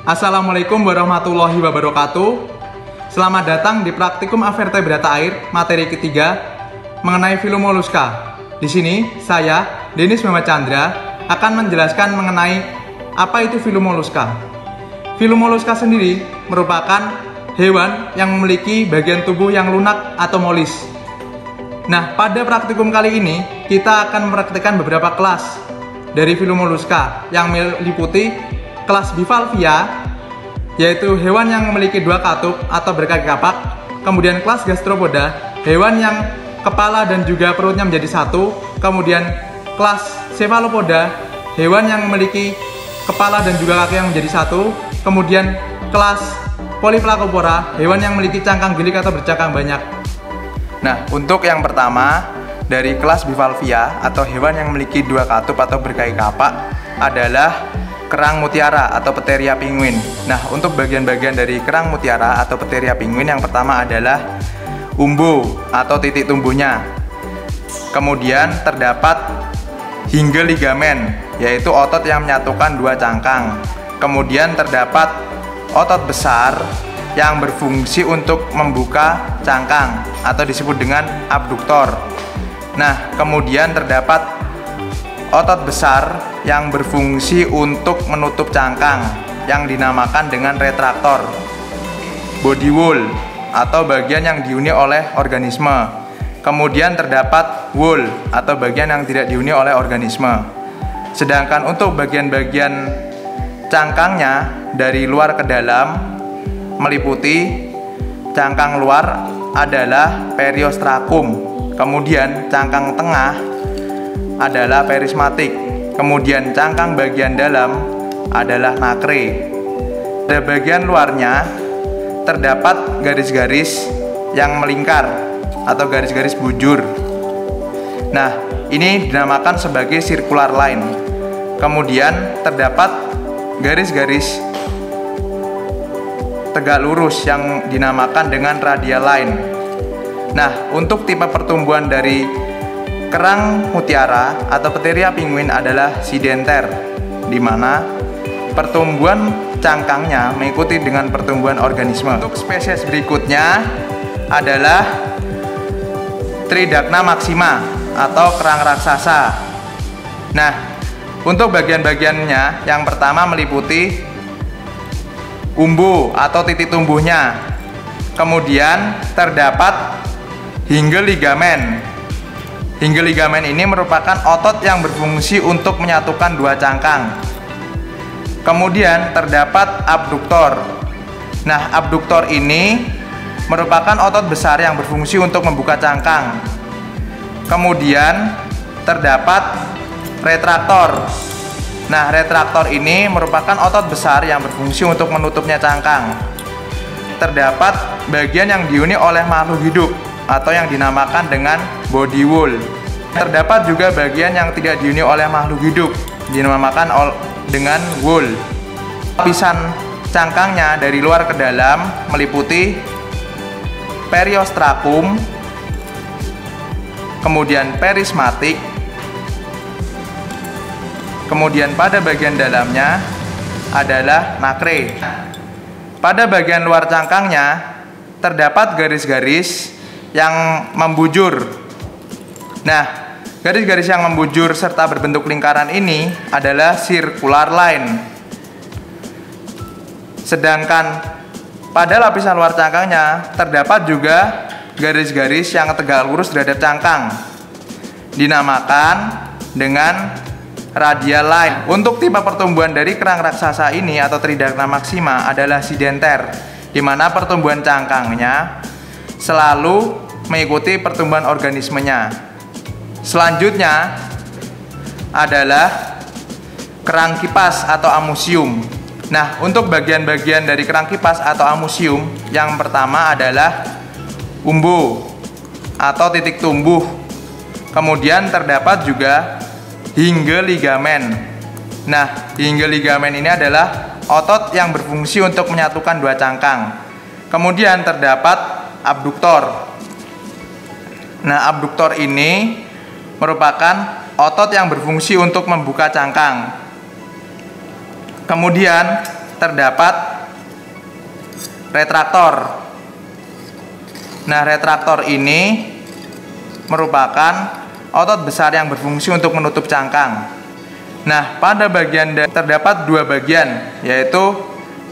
Assalamualaikum warahmatullahi wabarakatuh. Selamat datang di Praktikum Avertebrata Air, materi ketiga mengenai Filomoluska. Di sini saya, Denis Muhammad Chandra, akan menjelaskan mengenai apa itu Filomoluska. Filomoluska sendiri merupakan hewan yang memiliki bagian tubuh yang lunak atau molis. Nah, pada praktikum kali ini kita akan mempraktikkan beberapa kelas dari Filomoluska yang meliputi kelas Bivalvia, yaitu hewan yang memiliki dua katup atau berkaki kapak. Kemudian kelas Gastropoda, hewan yang kepala dan juga perutnya menjadi satu. Kemudian kelas Cephalopoda, hewan yang memiliki kepala dan juga kaki yang menjadi satu. Kemudian kelas Polyplacopora, hewan yang memiliki cangkang gilik atau bercangkang banyak. Nah, untuk yang pertama dari kelas Bivalvia atau hewan yang memiliki dua katup atau berkaki kapak adalah kerang mutiara atau Pteria penguin. Nah, untuk bagian-bagian dari kerang mutiara atau Pteria penguin, yang pertama adalah umbo atau titik tumbuhnya. Kemudian terdapat hinge ligamen, yaitu otot yang menyatukan dua cangkang. Kemudian terdapat otot besar yang berfungsi untuk membuka cangkang atau disebut dengan abduktor. Nah, kemudian terdapat otot besar yang berfungsi untuk menutup cangkang yang dinamakan dengan retraktor. Body wall atau bagian yang dihuni oleh organisme. Kemudian terdapat wall atau bagian yang tidak dihuni oleh organisme. Sedangkan untuk bagian-bagian cangkangnya dari luar ke dalam meliputi cangkang luar adalah periostrakum. Kemudian cangkang tengah adalah perismatik. Kemudian cangkang bagian dalam adalah nakre. Pada bagian luarnya terdapat garis-garis yang melingkar atau garis-garis bujur. Nah, ini dinamakan sebagai circular line. Kemudian terdapat garis-garis tegak lurus yang dinamakan dengan radial line. Nah, untuk tipe pertumbuhan dari kerang mutiara atau Pteria penguin adalah sidenter, di mana pertumbuhan cangkangnya mengikuti dengan pertumbuhan organisme. Untuk spesies berikutnya adalah Tridacna maxima atau kerang raksasa. Nah, untuk bagian-bagiannya yang pertama meliputi umbo atau titik tumbuhnya. Kemudian terdapat hinge ligamen. Hinge ligamen ini merupakan otot yang berfungsi untuk menyatukan dua cangkang. Kemudian terdapat abduktor. Nah, abduktor ini merupakan otot besar yang berfungsi untuk membuka cangkang. Kemudian terdapat retraktor. Nah, retraktor ini merupakan otot besar yang berfungsi untuk menutupnya cangkang. Terdapat bagian yang dihuni oleh makhluk hidup atau yang dinamakan dengan body wall. Terdapat juga bagian yang tidak dihuni oleh makhluk hidup, dinamakan dengan wall. Lapisan cangkangnya dari luar ke dalam meliputi periostrakum, kemudian perismatik, kemudian pada bagian dalamnya adalah nakre. Pada bagian luar cangkangnya terdapat garis-garis yang membujur. Nah, garis-garis yang membujur serta berbentuk lingkaran ini adalah circular line. Sedangkan pada lapisan luar cangkangnya terdapat juga garis-garis yang tegak lurus terhadap cangkang, dinamakan dengan radial line. Untuk tipe pertumbuhan dari kerang raksasa ini atau Tridacna maxima adalah sidenter, di mana pertumbuhan cangkangnya selalu mengikuti pertumbuhan organismenya. Selanjutnya adalah kerang kipas atau amusium. Nah, untuk bagian-bagian dari kerang kipas atau amusium, yang pertama adalah umbo atau titik tumbuh. Kemudian terdapat juga hinge ligamen. Nah, hinge ligamen ini adalah otot yang berfungsi untuk menyatukan dua cangkang. Kemudian terdapat abduktor. Nah, abduktor ini merupakan otot yang berfungsi untuk membuka cangkang. Kemudian terdapat retraktor. Nah, retraktor ini merupakan otot besar yang berfungsi untuk menutup cangkang. Nah, pada bagian terdapat dua bagian, yaitu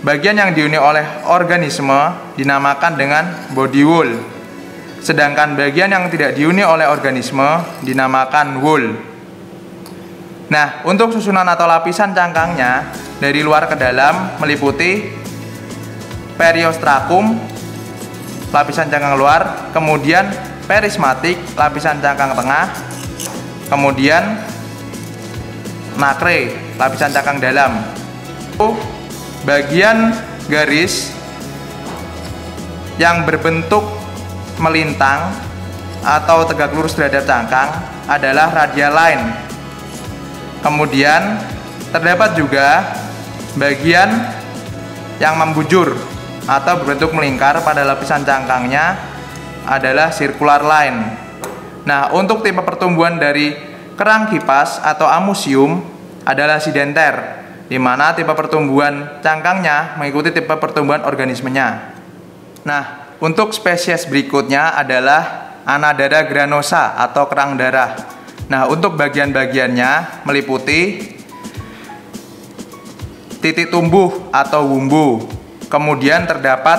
bagian yang dihuni oleh organisme dinamakan dengan body wall, sedangkan bagian yang tidak dihuni oleh organisme dinamakan wall. Nah, untuk susunan atau lapisan cangkangnya dari luar ke dalam meliputi periostrakum, lapisan cangkang luar, kemudian perismatik, lapisan cangkang tengah, kemudian nacre, lapisan cangkang dalam. Bagian garis yang berbentuk melintang atau tegak lurus terhadap cangkang adalah radial line. Kemudian terdapat juga bagian yang membujur atau berbentuk melingkar pada lapisan cangkangnya adalah circular line. Nah, untuk tipe pertumbuhan dari kerang kipas atau amusium adalah sidenter, di mana tipe pertumbuhan cangkangnya mengikuti tipe pertumbuhan organismenya. Nah, untuk spesies berikutnya adalah Anadara granosa atau kerang darah. Nah, untuk bagian-bagiannya meliputi titik tumbuh atau wumbu, kemudian terdapat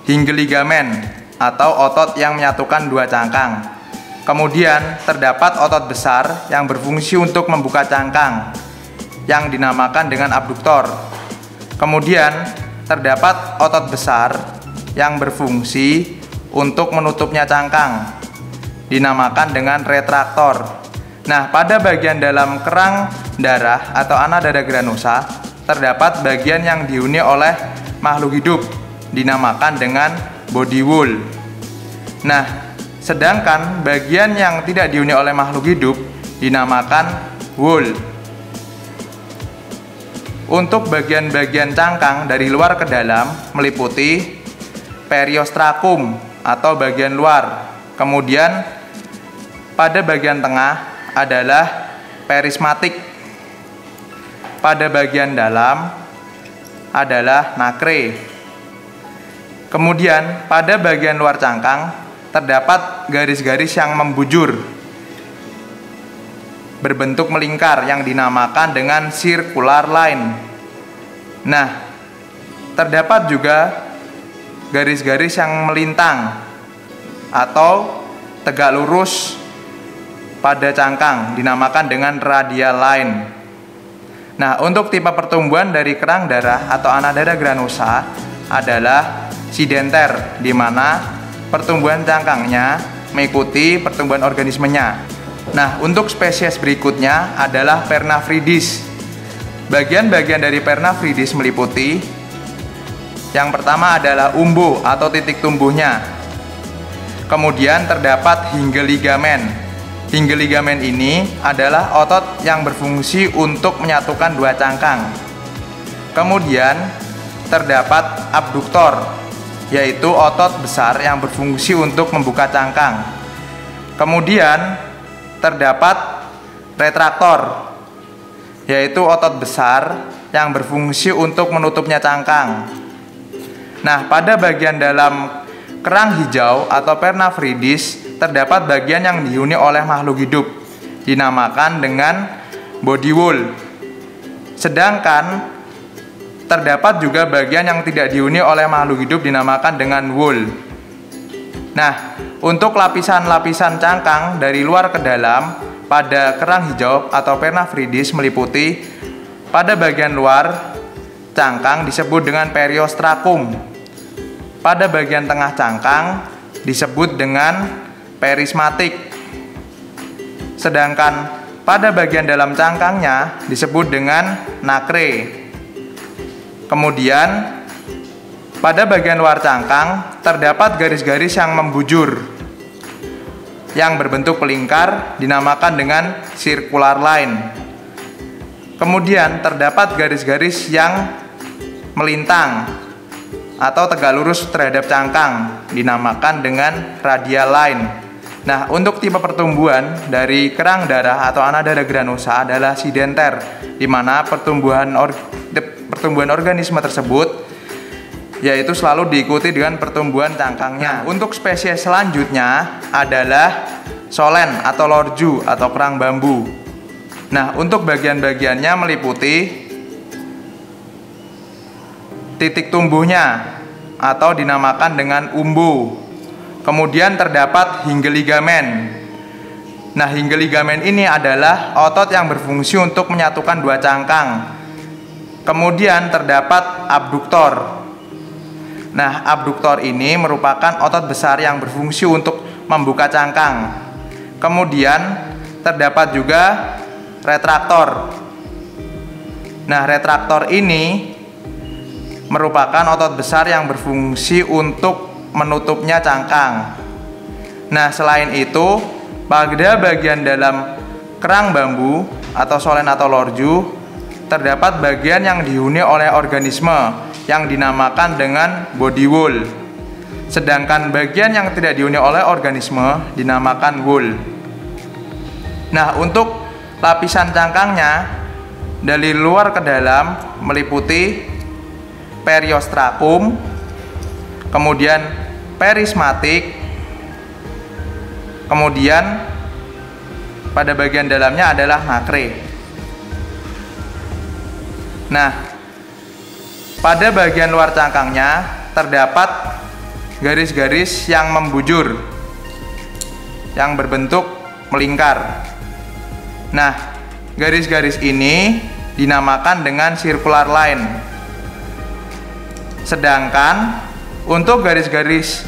hinge ligamen atau otot yang menyatukan dua cangkang, kemudian terdapat otot besar yang berfungsi untuk membuka cangkang yang dinamakan dengan abduktor, kemudian terdapat otot besar yang berfungsi untuk menutupnya cangkang dinamakan dengan retraktor. Nah, pada bagian dalam kerang darah atau Anadara granosa terdapat bagian yang dihuni oleh makhluk hidup dinamakan dengan body wall. Nah, sedangkan bagian yang tidak dihuni oleh makhluk hidup dinamakan wall. Untuk bagian-bagian cangkang dari luar ke dalam meliputi periostrakum atau bagian luar. Kemudian pada bagian tengah adalah perismatik. Pada bagian dalam adalah nacre. Kemudian pada bagian luar cangkang terdapat garis-garis yang membujur berbentuk melingkar yang dinamakan dengan circular line. Nah, terdapat juga garis-garis yang melintang atau tegak lurus pada cangkang dinamakan dengan radial line. Nah, untuk tipe pertumbuhan dari kerang darah atau Anadara granosa adalah sidenter, di mana pertumbuhan cangkangnya mengikuti pertumbuhan organismenya. Nah, untuk spesies berikutnya adalah Pernafridis. Bagian-bagian dari Pernafridis meliputi yang pertama adalah umbo atau titik tumbuhnya. Kemudian terdapat hinge ligamen. Hinge ligamen ini adalah otot yang berfungsi untuk menyatukan dua cangkang. Kemudian terdapat abduktor, yaitu otot besar yang berfungsi untuk membuka cangkang. Kemudian terdapat retraktor, yaitu otot besar yang berfungsi untuk menutupnya cangkang. Nah, pada bagian dalam kerang hijau atau Pernafridis terdapat bagian yang dihuni oleh makhluk hidup dinamakan dengan body wall. Sedangkan terdapat juga bagian yang tidak dihuni oleh makhluk hidup dinamakan dengan wall. Nah, untuk lapisan-lapisan cangkang dari luar ke dalam pada kerang hijau atau Pernafridis meliputi pada bagian luar cangkang disebut dengan periostrakum. Pada bagian tengah cangkang disebut dengan perismatik. Sedangkan pada bagian dalam cangkangnya disebut dengan nacre. Kemudian pada bagian luar cangkang terdapat garis-garis yang membujur yang berbentuk pelingkar dinamakan dengan circular line. Kemudian terdapat garis-garis yang melintang atau tegak lurus terhadap cangkang dinamakan dengan radial line. Nah, untuk tipe pertumbuhan dari kerang darah atau Anadara granosa adalah sidenter, di mana pertumbuhan pertumbuhan organisme tersebut, yaitu selalu diikuti dengan pertumbuhan cangkangnya. Untuk spesies selanjutnya adalah solen atau lorju atau kerang bambu. Nah, untuk bagian-bagiannya meliputi titik tumbuhnya atau dinamakan dengan umbu. Kemudian terdapat hinggel ligamen. Nah, hinggel ligamen ini adalah otot yang berfungsi untuk menyatukan dua cangkang. Kemudian terdapat abduktor. Nah, abduktor ini merupakan otot besar yang berfungsi untuk membuka cangkang. Kemudian terdapat juga retraktor. Nah, retraktor ini merupakan otot besar yang berfungsi untuk menutupnya cangkang. Nah, selain itu, pada bagian dalam kerang bambu atau solen atau lorju terdapat bagian yang dihuni oleh organisme yang dinamakan dengan body wool. Sedangkan bagian yang tidak dihuni oleh organisme dinamakan wool. Nah, untuk lapisan cangkangnya dari luar ke dalam meliputi periostrakum, kemudian perismatik, kemudian pada bagian dalamnya adalah nacre. Nah, pada bagian luar cangkangnya terdapat garis-garis yang membujur, yang berbentuk melingkar. Nah, garis-garis ini dinamakan dengan circular line. Sedangkan untuk garis-garis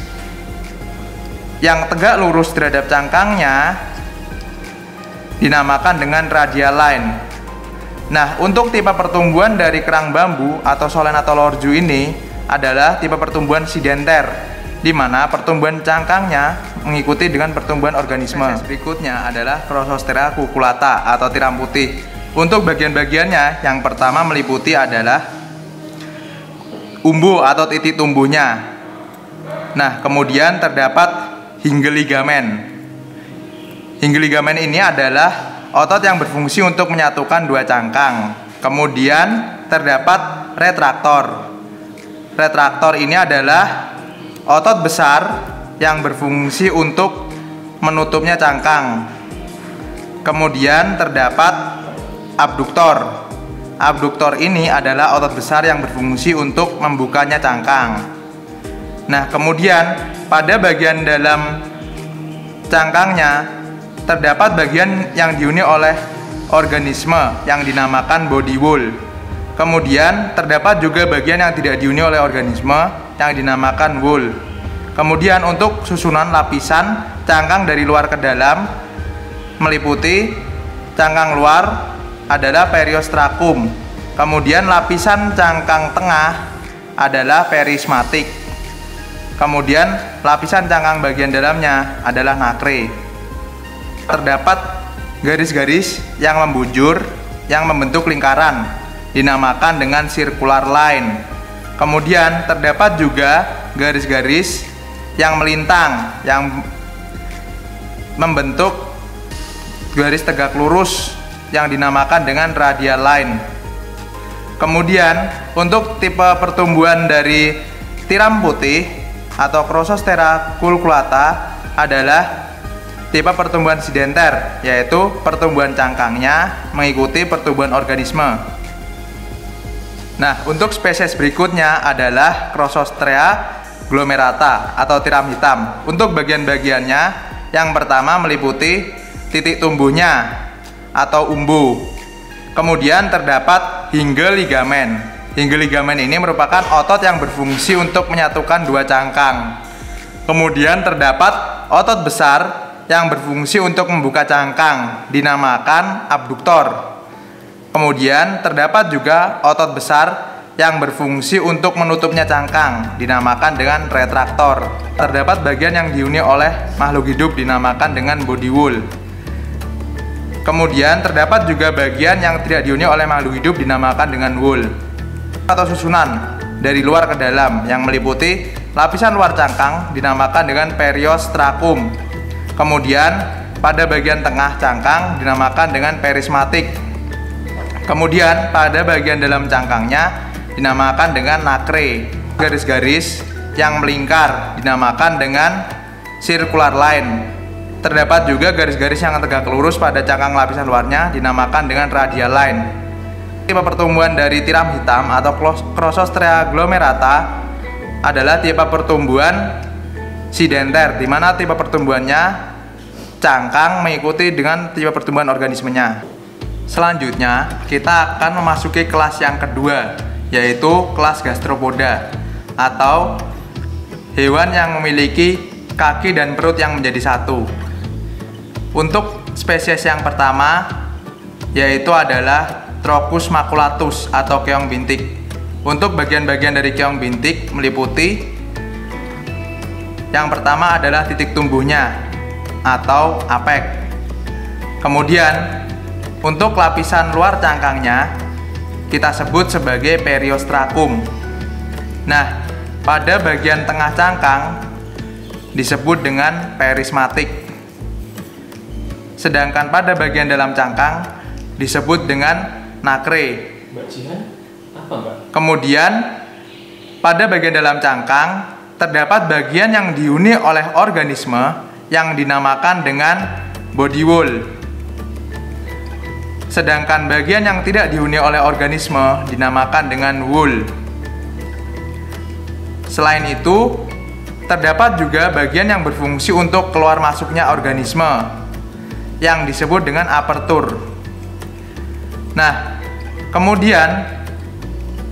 yang tegak lurus terhadap cangkangnya dinamakan dengan radial line. Nah, untuk tipe pertumbuhan dari kerang bambu atau solen atau lorju ini adalah tipe pertumbuhan sidenter, di mana pertumbuhan cangkangnya mengikuti dengan pertumbuhan organisme. Berikutnya adalah Crossostera cucullata atau tiram putih. Untuk bagian-bagiannya, yang pertama meliputi adalah umbu atau titik tumbuhnya. Nah, kemudian terdapat hinggel ligamen. Hinggel ligamen ini adalah otot yang berfungsi untuk menyatukan dua cangkang. Kemudian terdapat retraktor. Retraktor ini adalah otot besar yang berfungsi untuk menutupnya cangkang. Kemudian terdapat abduktor. Abduktor ini adalah otot besar yang berfungsi untuk membukanya cangkang. Nah, kemudian pada bagian dalam cangkangnya terdapat bagian yang dihuni oleh organisme yang dinamakan body wool. Kemudian terdapat juga bagian yang tidak dihuni oleh organisme yang dinamakan wool. Kemudian untuk susunan lapisan cangkang dari luar ke dalam meliputi cangkang luar adalah periostrakum. Kemudian lapisan cangkang tengah adalah perismatik. Kemudian lapisan cangkang bagian dalamnya adalah nacre. Terdapat garis-garis yang membujur yang membentuk lingkaran dinamakan dengan circular line. Kemudian terdapat juga garis-garis yang melintang yang membentuk garis tegak lurus yang dinamakan dengan radial line. Kemudian untuk tipe pertumbuhan dari tiram putih atau Crossostera cucullata adalah tipe pertumbuhan sidenter, yaitu pertumbuhan cangkangnya mengikuti pertumbuhan organisme. Nah, untuk spesies berikutnya adalah Crossostrea glomerata atau tiram hitam. Untuk bagian-bagiannya, yang pertama meliputi titik tumbuhnya atau umbu. Kemudian terdapat hinggel ligamen. Hinggel ligamen ini merupakan otot yang berfungsi untuk menyatukan dua cangkang. Kemudian terdapat otot besar yang berfungsi untuk membuka cangkang dinamakan abduktor. Kemudian terdapat juga otot besar yang berfungsi untuk menutupnya cangkang dinamakan dengan retraktor. Terdapat bagian yang dihuni oleh makhluk hidup dinamakan dengan body wool. Kemudian terdapat juga bagian yang tidak dihuni oleh makhluk hidup dinamakan dengan wool. Atau susunan dari luar ke dalam yang meliputi lapisan luar cangkang dinamakan dengan periostrakum. Kemudian pada bagian tengah cangkang dinamakan dengan perismatik. Kemudian pada bagian dalam cangkangnya dinamakan dengan nacre. Garis-garis yang melingkar dinamakan dengan circular line. Terdapat juga garis-garis yang tegak lurus pada cangkang lapisan luarnya dinamakan dengan radial line. Tipe pertumbuhan dari tiram hitam atau Crossostrea glomerata adalah tipe pertumbuhan sidenter, di mana tipe pertumbuhannya cangkang mengikuti dengan tipe pertumbuhan organismenya. Selanjutnya, kita akan memasuki kelas yang kedua, yaitu kelas gastropoda atau hewan yang memiliki kaki dan perut yang menjadi satu. Untuk spesies yang pertama yaitu adalah Trochus maculatus atau keong bintik. Untuk bagian-bagian dari keong bintik meliputi yang pertama adalah titik tumbuhnya atau apek. Kemudian untuk lapisan luar cangkangnya kita sebut sebagai periostracum. Nah, pada bagian tengah cangkang disebut dengan perismatik. Sedangkan pada bagian dalam cangkang disebut dengan nacre. Mbak Jihan, apa Mbak? Kemudian pada bagian dalam cangkang terdapat bagian yang dihuni oleh organisme yang dinamakan dengan body wall. Sedangkan bagian yang tidak dihuni oleh organisme dinamakan dengan wool. Selain itu, terdapat juga bagian yang berfungsi untuk keluar masuknya organisme yang disebut dengan aperture. Nah, kemudian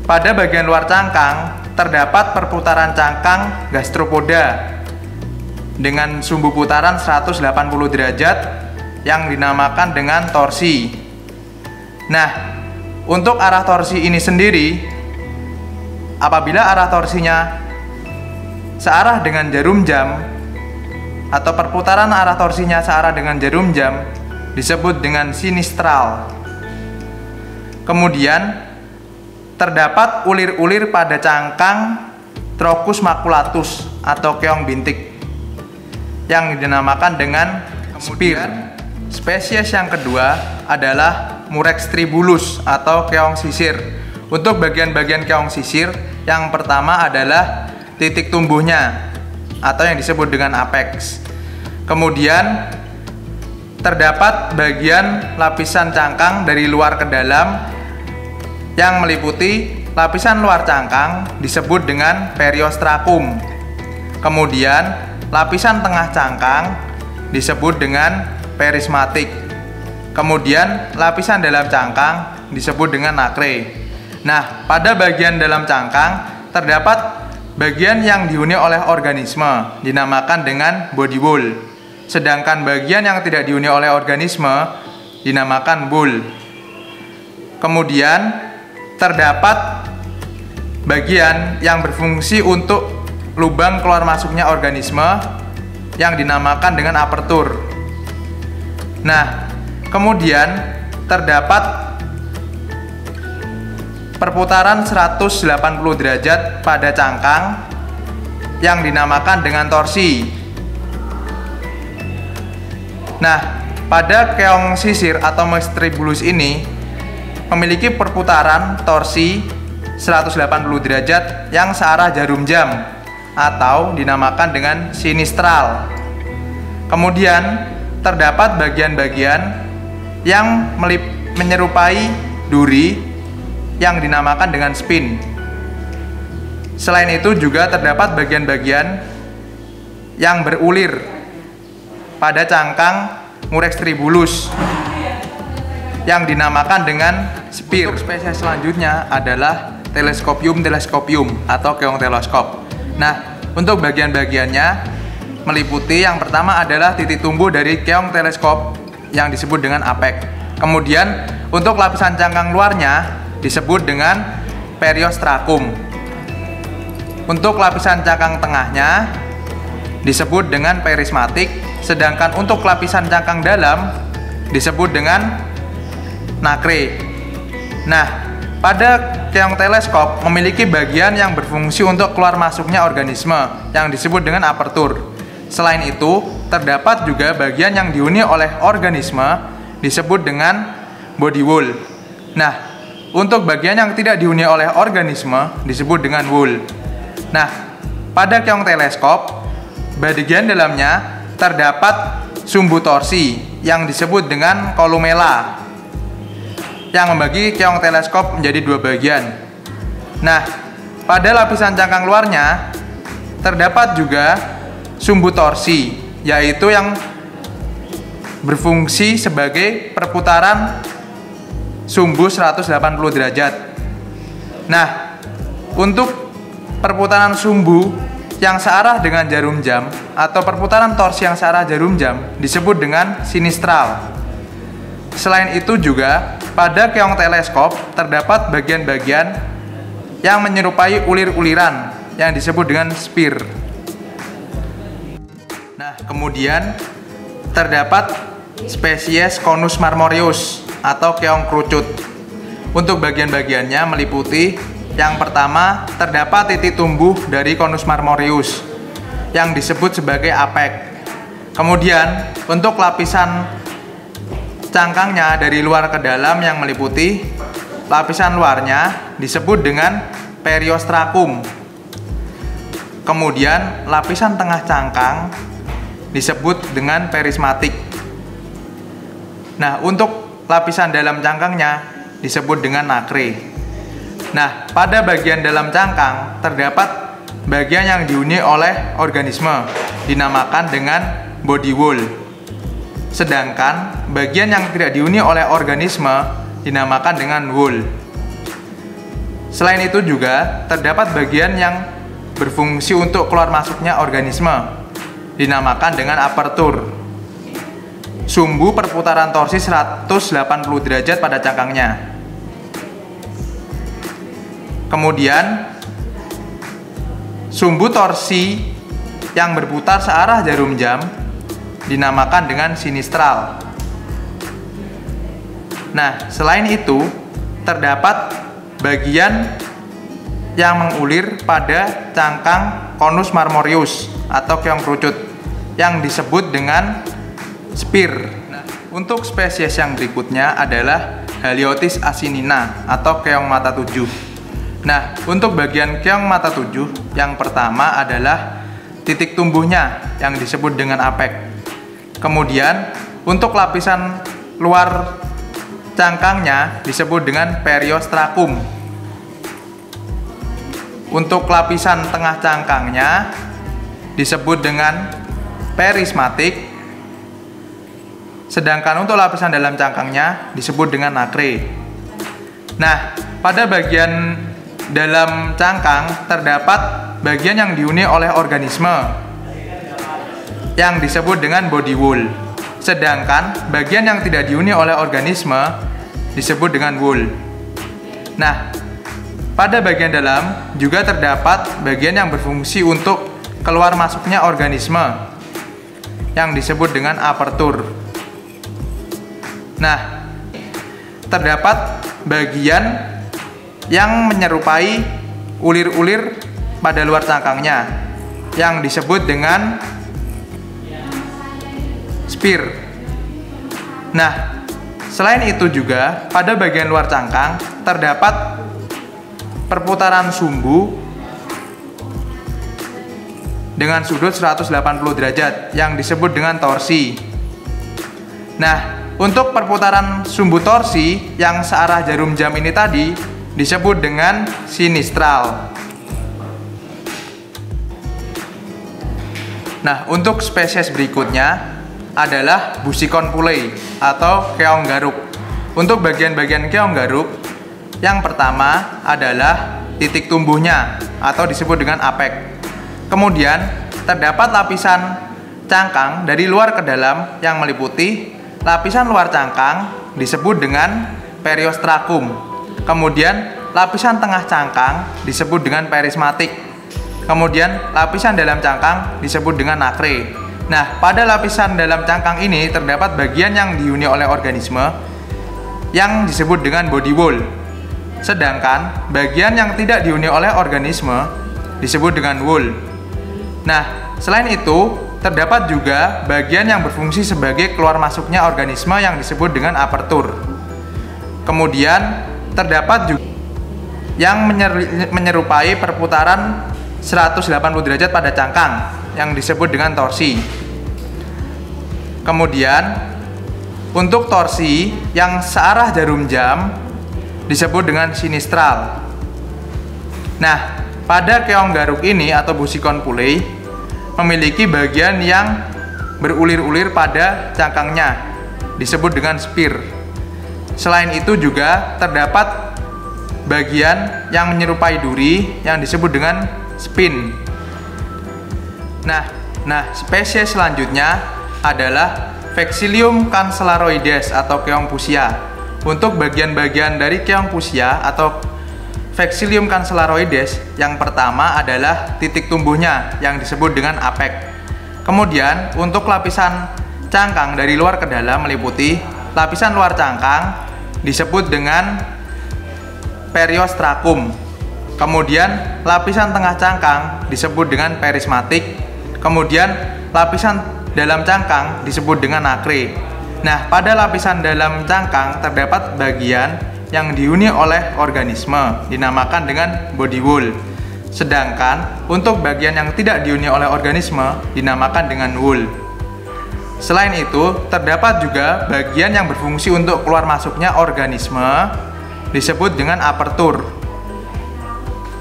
pada bagian luar cangkang terdapat perputaran cangkang gastropoda dengan sumbu putaran 180 derajat yang dinamakan dengan torsi. Nah, untuk arah torsi ini sendiri, apabila arah torsinya searah dengan jarum jam atau perputaran arah torsinya searah dengan jarum jam disebut dengan sinistral. Kemudian terdapat ulir-ulir pada cangkang Trochus maculatus atau keong bintik yang dinamakan dengan spear. Spesies yang kedua adalah Murex tribulus atau keong sisir. Untuk bagian-bagian keong sisir, yang pertama adalah titik tumbuhnya atau yang disebut dengan apex. Kemudian terdapat bagian lapisan cangkang dari luar ke dalam yang meliputi lapisan luar cangkang disebut dengan periostracum. Kemudian lapisan tengah cangkang disebut dengan perismatik. Kemudian lapisan dalam cangkang disebut dengan nacre. Nah, pada bagian dalam cangkang terdapat bagian yang dihuni oleh organisme dinamakan dengan body wall. Sedangkan bagian yang tidak dihuni oleh organisme dinamakan wool. Kemudian terdapat bagian yang berfungsi untuk lubang keluar masuknya organisme yang dinamakan dengan aperture. Nah, kemudian terdapat perputaran 180 derajat pada cangkang yang dinamakan dengan torsi. Nah, pada keong sisir atau Murex tribulus ini memiliki perputaran torsi 180 derajat yang searah jarum jam atau dinamakan dengan sinistral. Kemudian terdapat bagian-bagian yang menyerupai duri yang dinamakan dengan spin. Selain itu juga terdapat bagian-bagian yang berulir pada cangkang Murex tribulus yang dinamakan dengan spear. Untuk spesies selanjutnya adalah Telescopium atau keong teleskop. Nah, untuk bagian-bagiannya meliputi yang pertama adalah titik tumbuh dari keong teleskop yang disebut dengan apek. Kemudian untuk lapisan cangkang luarnya disebut dengan periostracum. Untuk lapisan cangkang tengahnya disebut dengan perismatik, sedangkan untuk lapisan cangkang dalam disebut dengan nacre. Nah, pada keong teleskop memiliki bagian yang berfungsi untuk keluar masuknya organisme yang disebut dengan aperture. Selain itu, terdapat juga bagian yang dihuni oleh organisme disebut dengan body wall. Nah, Untuk bagian yang tidak dihuni oleh organisme disebut dengan wool. Nah, pada keong teleskop, bagian dalamnya terdapat sumbu torsi yang disebut dengan kolumella yang membagi keong teleskop menjadi dua bagian. Nah, pada lapisan cangkang luarnya terdapat juga sumbu torsi, yaitu yang berfungsi sebagai perputaran sumbu 180 derajat. Nah, untuk perputaran sumbu yang searah dengan jarum jam atau perputaran torsi yang searah jarum jam disebut dengan sinistral. Selain itu juga pada keong teleskop terdapat bagian-bagian yang menyerupai ulir-uliran yang disebut dengan spir. Nah, kemudian terdapat spesies Conus marmoreus atau keong kerucut. Untuk bagian-bagiannya meliputi: yang pertama, terdapat titik tumbuh dari Conus marmoreus yang disebut sebagai apek. Kemudian, untuk lapisan cangkangnya dari luar ke dalam yang meliputi lapisan luarnya disebut dengan periostrakum. Kemudian, lapisan tengah cangkang disebut dengan perismatik. Nah, untuk lapisan dalam cangkangnya disebut dengan nacre. Nah, pada bagian dalam cangkang terdapat bagian yang dihuni oleh organisme dinamakan dengan body wall. Sedangkan bagian yang tidak dihuni oleh organisme dinamakan dengan wool. Selain itu juga terdapat bagian yang berfungsi untuk keluar masuknya organisme dinamakan dengan apertur. Sumbu perputaran torsi 180 derajat pada cangkangnya. Kemudian sumbu torsi yang berputar searah jarum jam dinamakan dengan sinistral. Nah, selain itu terdapat bagian yang mengulir pada cangkang Conus marmoreus atau keong kerucut yang disebut dengan spir. Nah, untuk spesies yang berikutnya adalah Haliotis asinina atau keong mata tujuh. Nah, untuk bagian keong mata tujuh yang pertama adalah titik tumbuhnya yang disebut dengan apek. Kemudian, untuk lapisan luar cangkangnya disebut dengan periostrakum. Untuk lapisan tengah cangkangnya disebut dengan perismatik. Sedangkan untuk lapisan dalam cangkangnya disebut dengan nacre. Nah, pada bagian dalam cangkang terdapat bagian yang dihuni oleh organisme yang disebut dengan body wall. Sedangkan bagian yang tidak dihuni oleh organisme disebut dengan wool. Nah, pada bagian dalam juga terdapat bagian yang berfungsi untuk keluar masuknya organisme yang disebut dengan apertur. Nah, terdapat bagian yang menyerupai ulir-ulir pada luar cangkangnya yang disebut dengan spir. Nah, selain itu juga pada bagian luar cangkang terdapat perputaran sumbu dengan sudut 180 derajat yang disebut dengan torsi. Nah, untuk perputaran sumbu torsi yang searah jarum jam ini tadi disebut dengan sinistral. Nah, untuk spesies berikutnya adalah Bucicon pullei atau keong garuk. Untuk bagian-bagian keong garuk, yang pertama adalah titik tumbuhnya atau disebut dengan apek. Kemudian terdapat lapisan cangkang dari luar ke dalam yang meliputi lapisan luar cangkang disebut dengan periostrakum. Kemudian lapisan tengah cangkang disebut dengan perismatik. Kemudian lapisan dalam cangkang disebut dengan nacre. Nah, pada lapisan dalam cangkang ini terdapat bagian yang dihuni oleh organisme yang disebut dengan body wall. Sedangkan bagian yang tidak dihuni oleh organisme disebut dengan wool. Nah, selain itu terdapat juga bagian yang berfungsi sebagai keluar masuknya organisme yang disebut dengan apertur. Kemudian terdapat juga yang menyerupai perputaran 180 derajat pada cangkang yang disebut dengan torsi. Kemudian untuk torsi yang searah jarum jam disebut dengan sinistral. Nah, pada keong garuk ini atau busikon pulei memiliki bagian yang berulir-ulir pada cangkangnya disebut dengan spir. Selain itu juga terdapat bagian yang menyerupai duri yang disebut dengan spin. Nah, spesies selanjutnya adalah Vexillium cancellaroides atau keong pusia. Untuk bagian-bagian dari keong pusia atau Vexillium cancellaroides, yang pertama adalah titik tumbuhnya yang disebut dengan apek. Kemudian untuk lapisan cangkang dari luar ke dalam meliputi lapisan luar cangkang disebut dengan periostracum. Kemudian lapisan tengah cangkang disebut dengan perismatik. Kemudian lapisan dalam cangkang disebut dengan nacre. Nah, pada lapisan dalam cangkang terdapat bagian yang dihuni oleh organisme dinamakan dengan body wall. Sedangkan untuk bagian yang tidak dihuni oleh organisme dinamakan dengan wool. Selain itu, terdapat juga bagian yang berfungsi untuk keluar masuknya organisme disebut dengan apertur.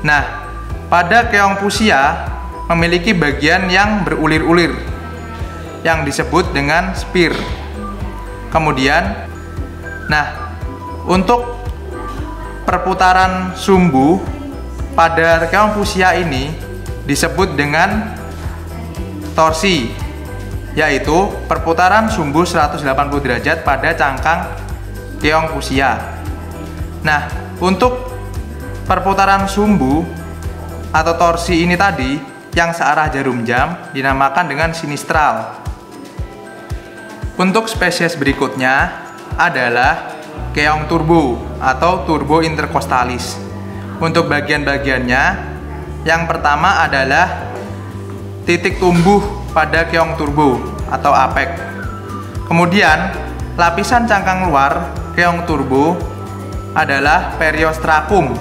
Nah, pada keong pusia memiliki bagian yang berulir-ulir yang disebut dengan spir. Kemudian, untuk perputaran sumbu pada keong pusia ini disebut dengan torsi, yaitu perputaran sumbu 180 derajat pada cangkang keong pusia. Nah, untuk perputaran sumbu atau torsi ini tadi yang searah jarum jam dinamakan dengan sinistral. Untuk spesies berikutnya adalah keong turbo atau turbo intercostalis. Untuk bagian-bagiannya, yang pertama adalah titik tumbuh pada keong turbo atau apek. Kemudian lapisan cangkang luar keong turbo adalah periostracum.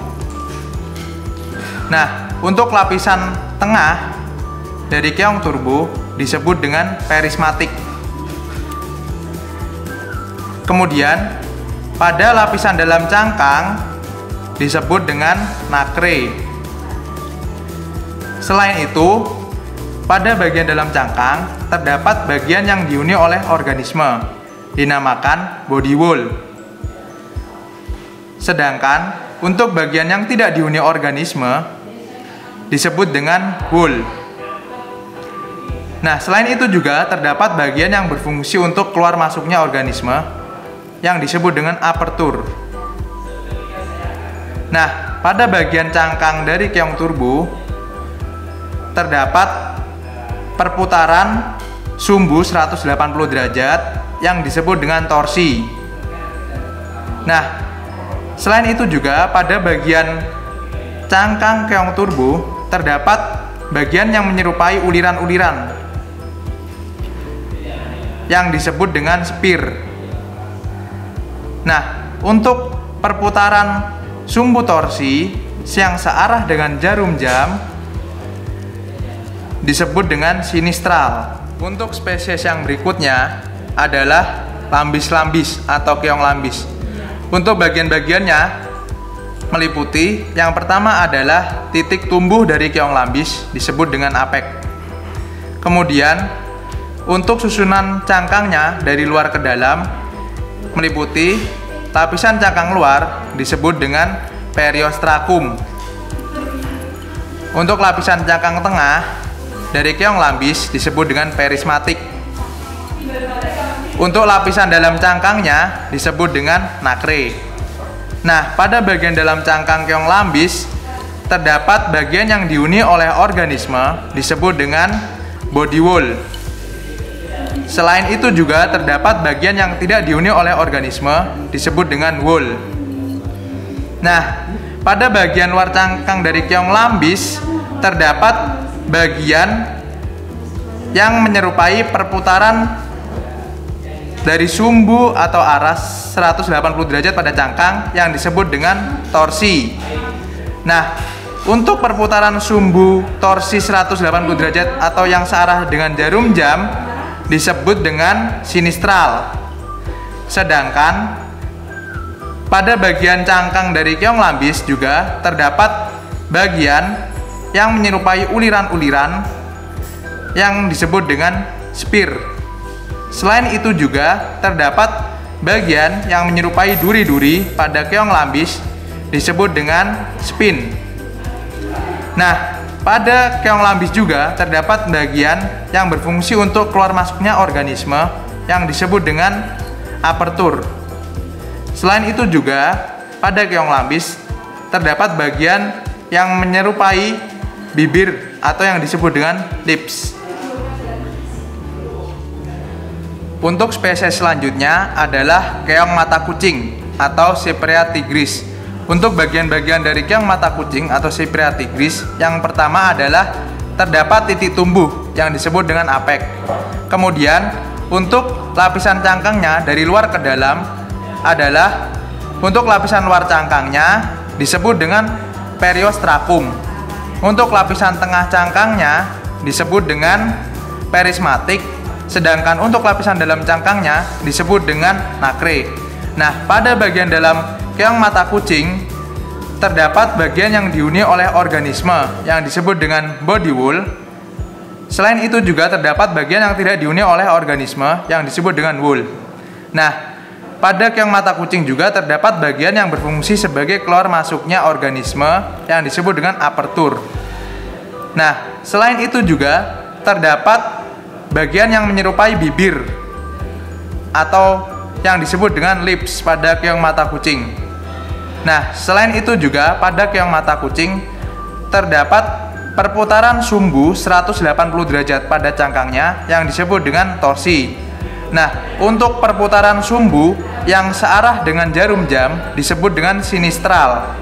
Nah, untuk lapisan tengah dari keong turbo disebut dengan perismatik. Kemudian pada lapisan dalam cangkang disebut dengan nacre. Selain itu, pada bagian dalam cangkang terdapat bagian yang dihuni oleh organisme dinamakan body wall. Sedangkan untuk bagian yang tidak dihuni organisme disebut dengan wool. Nah, selain itu juga terdapat bagian yang berfungsi untuk keluar masuknya organisme yang disebut dengan apertur. Nah, pada bagian cangkang dari keong turbo terdapat perputaran sumbu 180 derajat yang disebut dengan torsi. Nah, selain itu juga pada bagian cangkang keong turbo terdapat bagian yang menyerupai uliran-uliran yang disebut dengan spir. Nah, untuk perputaran sumbu torsi yang searah dengan jarum jam disebut dengan sinistral. Untuk spesies yang berikutnya adalah lambis-lambis atau keong lambis. Untuk bagian-bagiannya meliputi yang pertama adalah titik tumbuh dari keong lambis disebut dengan apek. Kemudian untuk susunan cangkangnya dari luar ke dalam meliputi lapisan cangkang luar disebut dengan periostracum. Untuk lapisan cangkang tengah dari keong lambis disebut dengan perismatik. Untuk lapisan dalam cangkangnya disebut dengan nacre. Nah, pada bagian dalam cangkang keong lambis terdapat bagian yang dihuni oleh organisme disebut dengan body wall. Selain itu juga terdapat bagian yang tidak dihuni oleh organisme disebut dengan wool. Nah, pada bagian luar cangkang dari keong lambis terdapat bagian yang menyerupai perputaran dari sumbu atau aras 180 derajat pada cangkang yang disebut dengan torsi. Nah, untuk perputaran sumbu torsi 180 derajat atau yang searah dengan jarum jam disebut dengan sinistral. Sedangkan pada bagian cangkang dari keong lambis juga terdapat bagian yang menyerupai uliran-uliran yang disebut dengan spir. Selain itu juga terdapat bagian yang menyerupai duri-duri pada keong lambis disebut dengan spin. Nah, pada keong lambis juga terdapat bagian yang berfungsi untuk keluar masuknya organisme yang disebut dengan apertur. Selain itu juga pada keong lambis terdapat bagian yang menyerupai bibir atau yang disebut dengan lips. Untuk spesies selanjutnya adalah keong mata kucing atau Cyprea tigris. Untuk bagian-bagian dari keong mata kucing atau Cyprea tigris, yang pertama adalah terdapat titik tumbuh yang disebut dengan apek. Kemudian untuk lapisan cangkangnya dari luar ke dalam adalah untuk lapisan luar cangkangnya disebut dengan periostracum. Untuk lapisan tengah cangkangnya disebut dengan perismatik, sedangkan untuk lapisan dalam cangkangnya disebut dengan nacre. Nah, pada bagian dalam keong mata kucing terdapat bagian yang dihuni oleh organisme yang disebut dengan body wool. Selain itu juga terdapat bagian yang tidak dihuni oleh organisme yang disebut dengan wool. Nah, pada keong mata kucing juga terdapat bagian yang berfungsi sebagai keluar masuknya organisme yang disebut dengan apertur. Nah, selain itu juga terdapat bagian yang menyerupai bibir atau yang disebut dengan lips pada keong mata kucing. Nah, selain itu juga pada keong mata kucing terdapat perputaran sumbu 180 derajat pada cangkangnya yang disebut dengan torsi. Nah, untuk perputaran sumbu yang searah dengan jarum jam disebut dengan sinistral.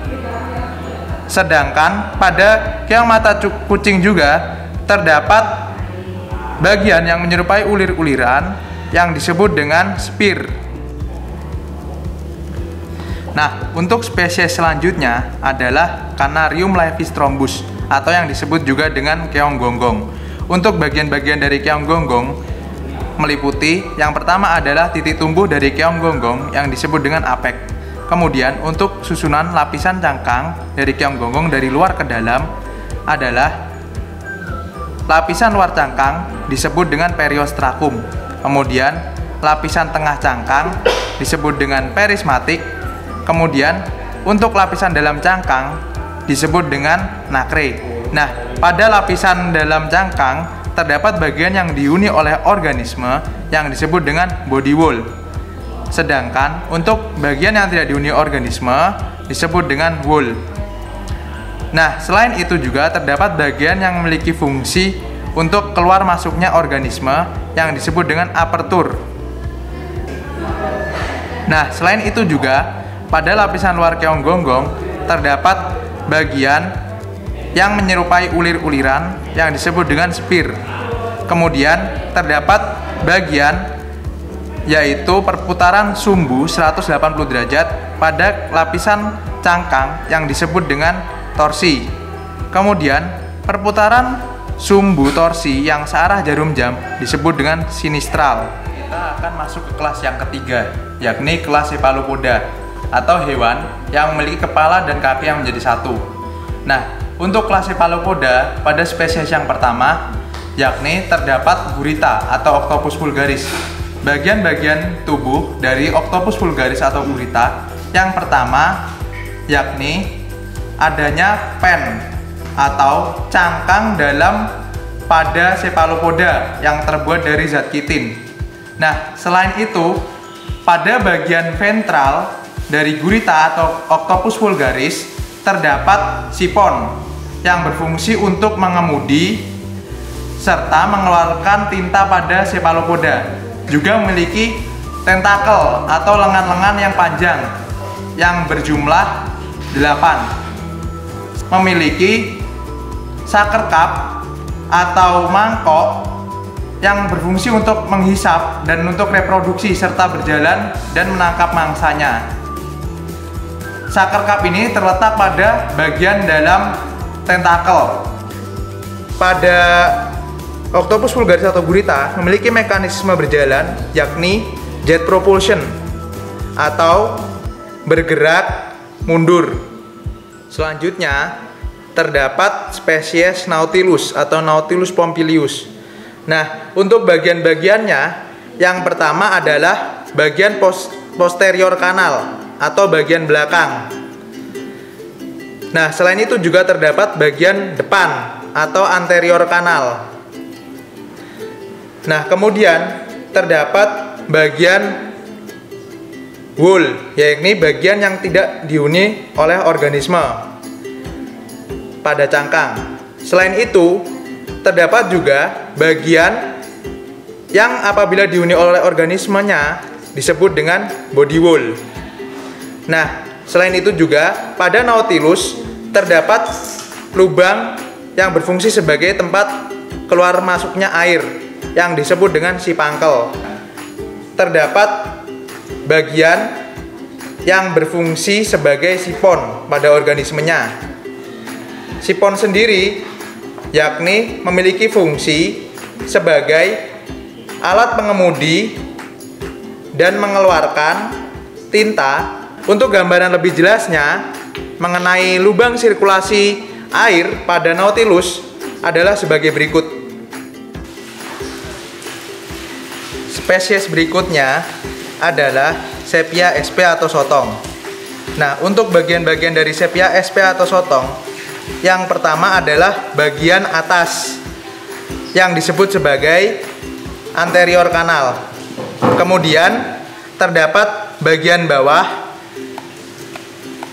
Sedangkan pada keong mata kucing juga terdapat bagian yang menyerupai ulir-uliran yang disebut dengan spir. Nah, untuk spesies selanjutnya adalah Canarium laevistrombus atau yang disebut juga dengan keong gonggong. Untuk bagian-bagian dari keong gonggong meliputi yang pertama adalah titik tumbuh dari keong gonggong yang disebut dengan apek. Kemudian untuk susunan lapisan cangkang dari keong gonggong dari luar ke dalam adalah lapisan luar cangkang disebut dengan periostracum. Kemudian lapisan tengah cangkang disebut dengan perismatik. Kemudian untuk lapisan dalam cangkang disebut dengan nacre. Nah, pada lapisan dalam cangkang terdapat bagian yang dihuni oleh organisme yang disebut dengan body wool. Sedangkan untuk bagian yang tidak dihuni organisme disebut dengan wool. Nah, selain itu juga terdapat bagian yang memiliki fungsi untuk keluar masuknya organisme yang disebut dengan apertur. Nah, selain itu juga pada lapisan luar keong gonggong terdapat bagian yang menyerupai ulir-uliran yang disebut dengan spir. Kemudian terdapat bagian yaitu perputaran sumbu 180 derajat pada lapisan cangkang yang disebut dengan torsi. Kemudian perputaran sumbu torsi yang searah jarum jam disebut dengan sinistral. Kita akan masuk ke kelas yang ketiga, yakni kelas Cephalopoda atau hewan yang memiliki kepala dan kaki yang menjadi satu. Nah, untuk kelas Cephalopoda pada spesies yang pertama yakni terdapat gurita atau Octopus vulgaris. Bagian-bagian tubuh dari Octopus vulgaris atau gurita yang pertama yakni adanya pen atau cangkang dalam pada Cephalopoda yang terbuat dari zat kitin. Nah, selain itu pada bagian ventral dari gurita atau Octopus vulgaris terdapat sipon yang berfungsi untuk mengemudi serta mengeluarkan tinta pada Cephalopoda. Juga memiliki tentakel atau lengan-lengan yang panjang yang berjumlah 8. Memiliki sucker cup atau mangkok yang berfungsi untuk menghisap dan untuk reproduksi serta berjalan dan menangkap mangsanya. Sucker cup ini terletak pada bagian dalam tentakel. Pada Octopus vulgaris atau gurita memiliki mekanisme berjalan yakni jet propulsion atau bergerak mundur. Selanjutnya terdapat spesies Nautilus atau Nautilus pompilius. Nah, untuk bagian-bagiannya, yang pertama adalah bagian posterior kanal atau bagian belakang. Nah, selain itu juga terdapat bagian depan atau anterior kanal. Nah, kemudian terdapat bagian whole, yakni bagian yang tidak dihuni oleh organisme pada cangkang. Selain itu, terdapat juga bagian yang apabila dihuni oleh organismenya disebut dengan body wall. Nah, selain itu juga pada Nautilus terdapat lubang yang berfungsi sebagai tempat keluar masuknya air yang disebut dengan sipangkel. Terdapat bagian yang berfungsi sebagai sipon pada organismenya. Sipon sendiri yakni memiliki fungsi sebagai alat pengemudi dan mengeluarkan tinta. Untuk gambaran lebih jelasnya mengenai lubang sirkulasi air pada Nautilus adalah sebagai berikut. Spesies berikutnya adalah Sepia sp atau sotong. Nah, untuk bagian-bagian dari Sepia sp atau sotong, yang pertama adalah bagian atas yang disebut sebagai anterior kanal. Kemudian terdapat bagian bawah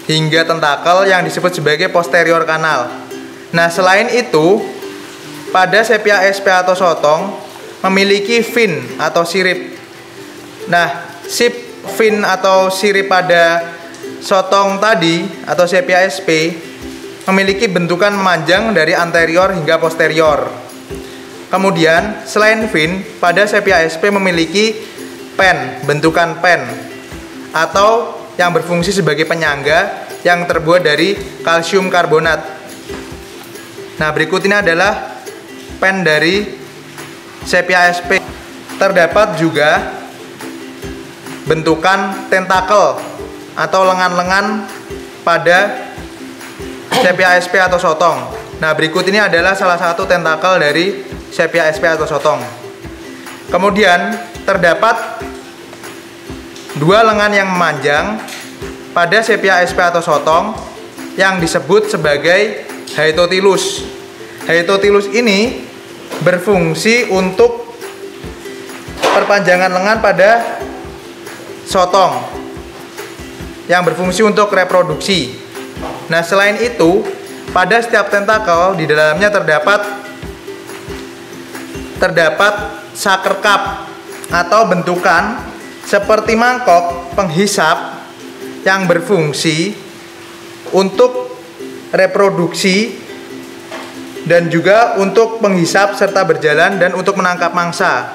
hingga tentakel yang disebut sebagai posterior kanal. Nah, selain itu, pada Sepia sp atau sotong memiliki fin atau sirip. Nah, fin atau sirip pada sotong tadi atau Sepia sp memiliki bentukan memanjang dari anterior hingga posterior. Kemudian, selain fin, pada Sepia sp memiliki pen, bentukan pen atau yang berfungsi sebagai penyangga yang terbuat dari kalsium karbonat. Nah, berikut ini adalah pen dari Sepia sp. Terdapat juga bentukan tentakel atau lengan-lengan pada Sepia sp atau sotong. Nah, berikut ini adalah salah satu tentakel dari Sepia sp atau sotong. Kemudian terdapat dua lengan yang memanjang pada Sepia sp atau sotong yang disebut sebagai Haetotilus. Haetotilus ini berfungsi untuk perpanjangan lengan pada sotong yang berfungsi untuk reproduksi. Nah, selain itu, pada setiap tentakel di dalamnya terdapat sucker cup atau bentukan seperti mangkok penghisap yang berfungsi untuk reproduksi dan juga untuk penghisap serta berjalan dan untuk menangkap mangsa.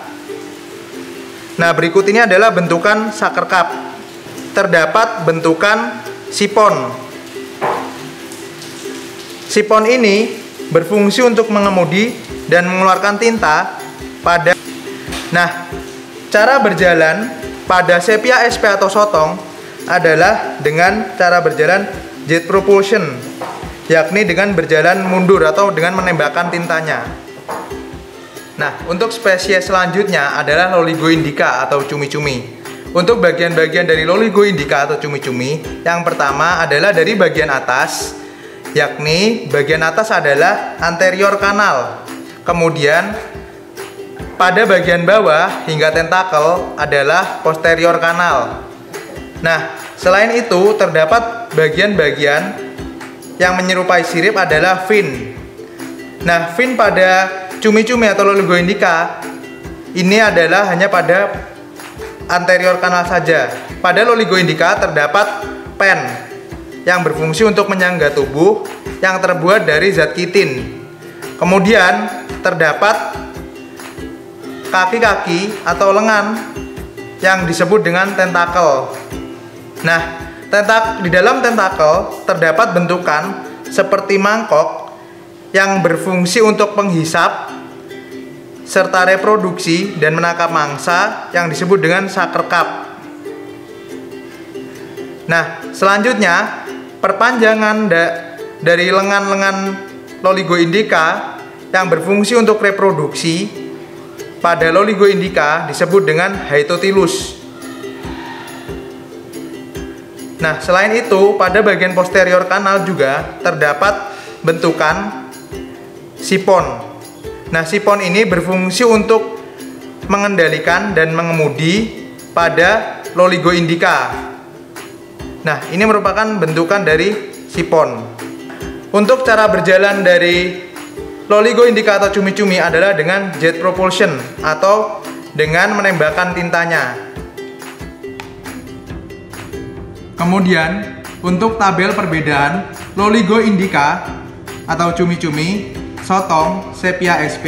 Nah, berikut ini adalah bentukan sucker cup. Terdapat bentukan sipon. Sipon ini berfungsi untuk mengemudi dan mengeluarkan tinta pada. Nah, cara berjalan pada Sepia sp atau sotong adalah dengan cara berjalan jet propulsion, yakni dengan berjalan mundur atau dengan menembakkan tintanya. Nah, untuk spesies selanjutnya adalah Loligo indica atau cumi-cumi. Untuk bagian-bagian dari Loligo indica atau cumi-cumi, yang pertama adalah dari bagian atas, yakni bagian atas adalah anterior kanal. Kemudian pada bagian bawah hingga tentakel adalah posterior kanal. Nah, selain itu terdapat bagian-bagian yang menyerupai sirip adalah fin. Nah, fin pada cumi-cumi atau Loligo indica ini adalah hanya pada anterior kanal saja. Pada Loligo indica terdapat pen yang berfungsi untuk menyangga tubuh yang terbuat dari zat kitin. Kemudian terdapat kaki-kaki atau lengan yang disebut dengan tentakel. Nah, di dalam tentakel terdapat bentukan seperti mangkok yang berfungsi untuk penghisap serta reproduksi dan menangkap mangsa yang disebut dengan sucker cup. Nah, selanjutnya perpanjangan dari lengan-lengan Loligo indica yang berfungsi untuk reproduksi pada Loligo indica disebut dengan Hyotilus. Nah, selain itu, pada bagian posterior kanal juga terdapat bentukan sipon. Nah, sipon ini berfungsi untuk mengendalikan dan mengemudi pada Loligo indica. Nah, ini merupakan bentukan dari sipon. Untuk cara berjalan dari Loligo indica atau cumi-cumi adalah dengan jet propulsion atau dengan menembakkan tintanya. Kemudian, untuk tabel perbedaan Loligo indica atau cumi-cumi, sotong, sepia sp,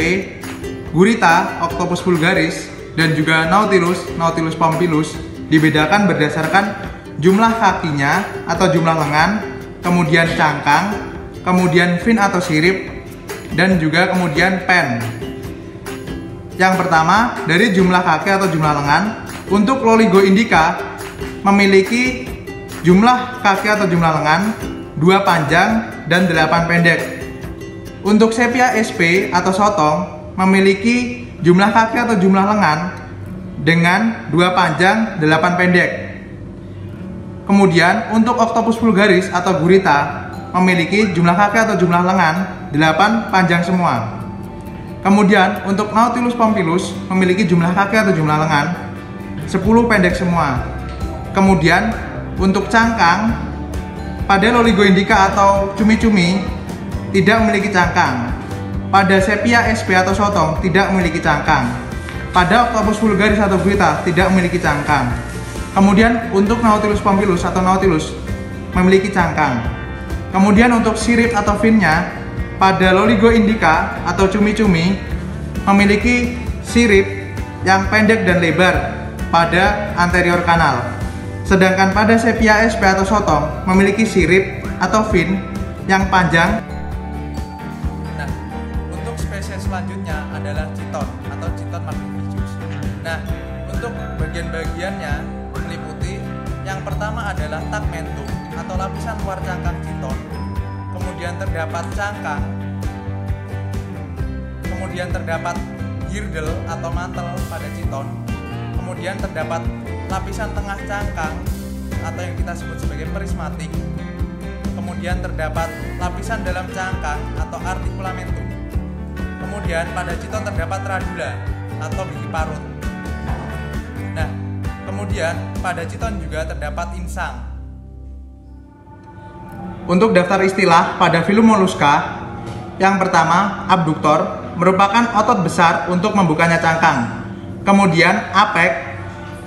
gurita, octopus vulgaris, dan juga nautilus, nautilus pompilus dibedakan berdasarkan jumlah kakinya atau jumlah lengan, kemudian cangkang, kemudian fin atau sirip, dan juga kemudian pen. Yang pertama, dari jumlah kaki atau jumlah lengan, untuk Loligo indica memiliki jumlah kaki atau jumlah lengan 2 panjang dan 8 pendek. Untuk sepia sp atau sotong memiliki jumlah kaki atau jumlah lengan dengan 2 panjang 8 pendek. Kemudian untuk octopus vulgaris atau gurita memiliki jumlah kaki atau jumlah lengan 8 panjang semua. Kemudian untuk nautilus pompilus memiliki jumlah kaki atau jumlah lengan 10 pendek semua. Kemudian untuk cangkang pada Loligo indica atau cumi-cumi tidak memiliki cangkang. Pada sepia sp atau sotong tidak memiliki cangkang. Pada octopus vulgaris atau gurita tidak memiliki cangkang. Kemudian untuk nautilus pompilus atau nautilus memiliki cangkang. Kemudian untuk sirip atau finnya pada Loligo indica atau cumi-cumi memiliki sirip yang pendek dan lebar pada anterior kanal. Sedangkan pada sepia sp atau sotong memiliki sirip atau fin yang panjang. Nah, untuk spesies selanjutnya adalah chiton atau Chiton magnificus. Nah, untuk bagian-bagiannya meliputi yang pertama adalah tegmentum atau lapisan luar cangkang chiton. Kemudian terdapat cangkang. Kemudian terdapat girdle atau mantel pada chiton. Kemudian terdapat lapisan tengah cangkang atau yang kita sebut sebagai prismatik. Kemudian terdapat lapisan dalam cangkang atau articulamentum. Kemudian pada chiton terdapat radula atau biji parut. Nah, kemudian pada chiton juga terdapat insang. Untuk daftar istilah pada filum Mollusca, yang pertama abduktor merupakan otot besar untuk membukanya cangkang. Kemudian apek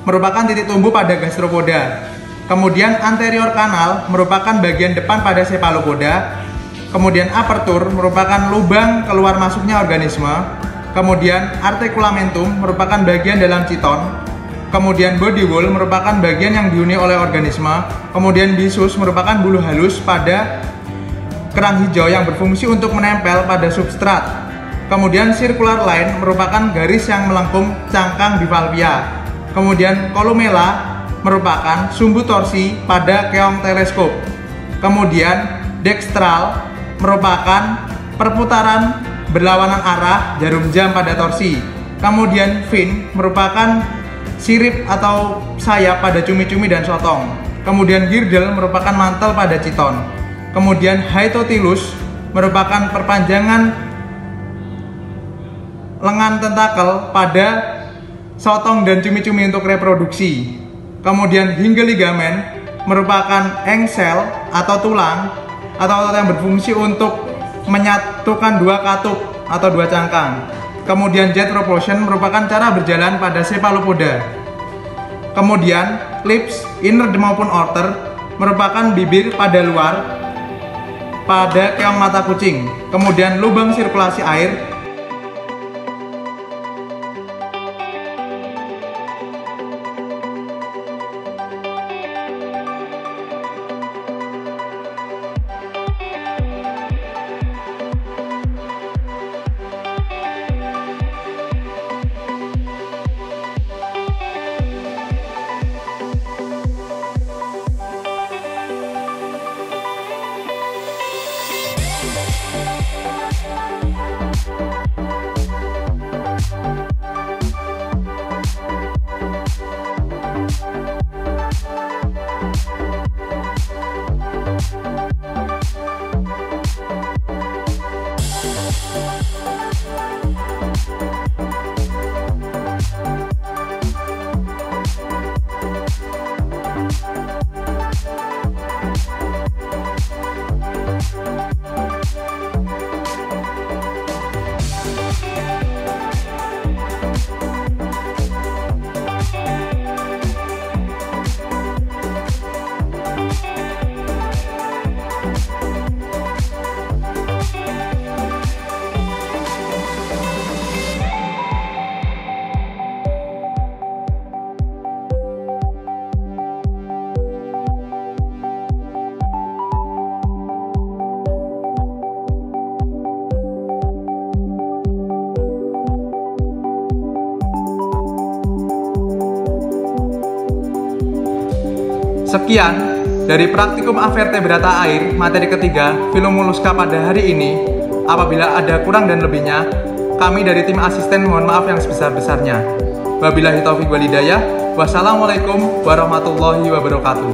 merupakan titik tumbuh pada gastropoda. Kemudian anterior kanal merupakan bagian depan pada cephalopoda. Kemudian apertur merupakan lubang keluar masuknya organisme. Kemudian articulamentum merupakan bagian dalam chiton. Kemudian body wall merupakan bagian yang dihuni oleh organisme. Kemudian byssus merupakan bulu halus pada kerang hijau yang berfungsi untuk menempel pada substrat. Kemudian circular line merupakan garis yang melengkung cangkang bivalvia. Kemudian columella merupakan sumbu torsi pada keong teleskop. Kemudian dextral merupakan perputaran berlawanan arah jarum jam pada torsi. Kemudian fin merupakan sirip atau sayap pada cumi-cumi dan sotong. Kemudian girdle merupakan mantel pada chiton. Kemudian Hyotilus merupakan perpanjangan lengan tentakel pada sotong dan cumi-cumi untuk reproduksi. Kemudian hinge ligamen merupakan engsel atau tulang atau otot yang berfungsi untuk menyatukan dua katup atau dua cangkang. Kemudian jet propulsion merupakan cara berjalan pada cephalopoda. Kemudian lips, inner maupun outer merupakan bibir pada luar pada keong mata kucing. Kemudian lubang sirkulasi air Sekian dari praktikum avertebrata air materi ketiga film Molluska pada hari ini. Apabila ada kurang dan lebihnya, kami dari tim asisten mohon maaf yang sebesar-besarnya. Wabillahi taufiq wal hidayah. Wassalamualaikum warahmatullahi wabarakatuh.